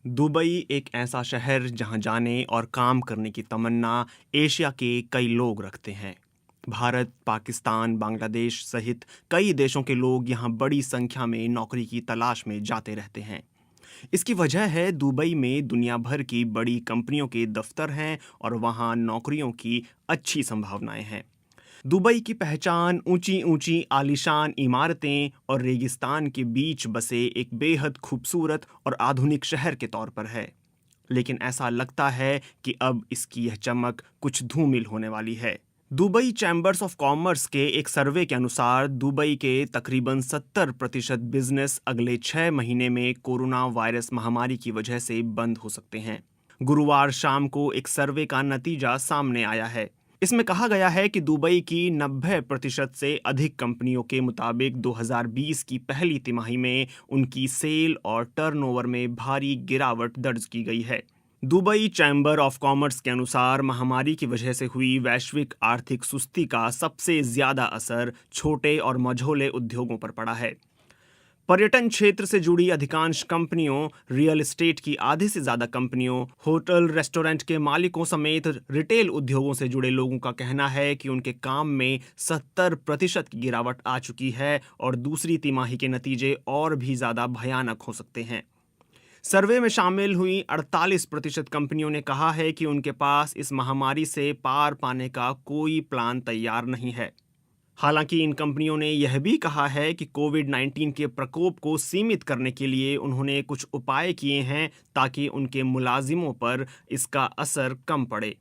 Dubai एक ऐसा शहर जहां जाने और काम करने की तमन्ना एशिया के कई लोग रखते हैं। भारत, पाकिस्तान, बांग्लादेश सहित कई देशों के लोग यहां बड़ी संख्या में नौकरी की तलाश में जाते रहते हैं। इसकी वजह है दुबई में दुनिया भर की बड़ी कंपनियों के दफ्तर हैं और वहां नौकरियों की अच्छी संभावनाएं हैं। दुबई की पहचान ऊंची ऊंची आलीशान इमारतें और रेगिस्तान के बीच बसे एक बेहद खूबसूरत और आधुनिक शहर के तौर पर है। लेकिन ऐसा लगता है कि अब इसकी यह चमक कुछ धूमिल होने वाली है। दुबई चैम्बर्स ऑफ कॉमर्स के एक सर्वे के अनुसार दुबई के तकरीबन 70% बिजनेस अगले 6 महीने में कोरोना वायरस महामारी की वजह से बंद हो सकते हैं। गुरुवार शाम को एक सर्वे का नतीजा सामने आया है। इसमें कहा गया है कि दुबई की 90% से अधिक कंपनियों के मुताबिक 2020 की पहली तिमाही में उनकी सेल और टर्नओवर में भारी गिरावट दर्ज की गई है। दुबई चैम्बर ऑफ कॉमर्स के अनुसार महामारी की वजह से हुई वैश्विक आर्थिक सुस्ती का सबसे ज्यादा असर छोटे और मझोले उद्योगों पर पड़ा है। पर्यटन क्षेत्र से जुड़ी अधिकांश कंपनियों, रियल एस्टेट की आधे से ज्यादा कंपनियों, होटल रेस्टोरेंट के मालिकों समेत रिटेल उद्योगों से जुड़े लोगों का कहना है कि उनके काम में 70% की गिरावट आ चुकी है और दूसरी तिमाही के नतीजे और भी ज्यादा भयानक हो सकते हैं। सर्वे में शामिल हुई 48% कंपनियों ने कहा है कि उनके पास इस महामारी से पार पाने का कोई प्लान तैयार नहीं है। हालांकि इन कंपनियों ने यह भी कहा है कि कोविड-19 के प्रकोप को सीमित करने के लिए उन्होंने कुछ उपाय किए हैं ताकि उनके मुलाजिमों पर इसका असर कम पड़े।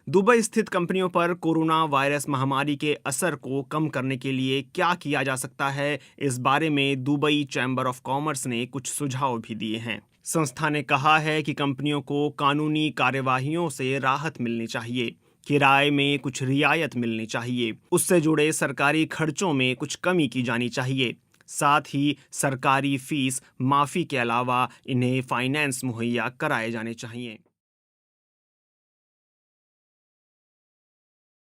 दुबई स्थित कंपनियों पर कोरोना वायरस महामारी के असर को कम करने के लिए क्या किया जा सकता है, इस बारे में दुबई चैम्बर ऑफ कॉमर्स ने कुछ सुझाव भी दिए हैं। संस्था ने कहा है कि कंपनियों को कानूनी कार्यवाहियों से राहत मिलनी चाहिए, किराए में कुछ रियायत मिलनी चाहिए, उससे जुड़े सरकारी खर्चों में कुछ कमी की जानी चाहिए। साथ ही सरकारी फीस माफी के अलावा इन्हें फाइनेंस मुहैया कराए जाने चाहिए।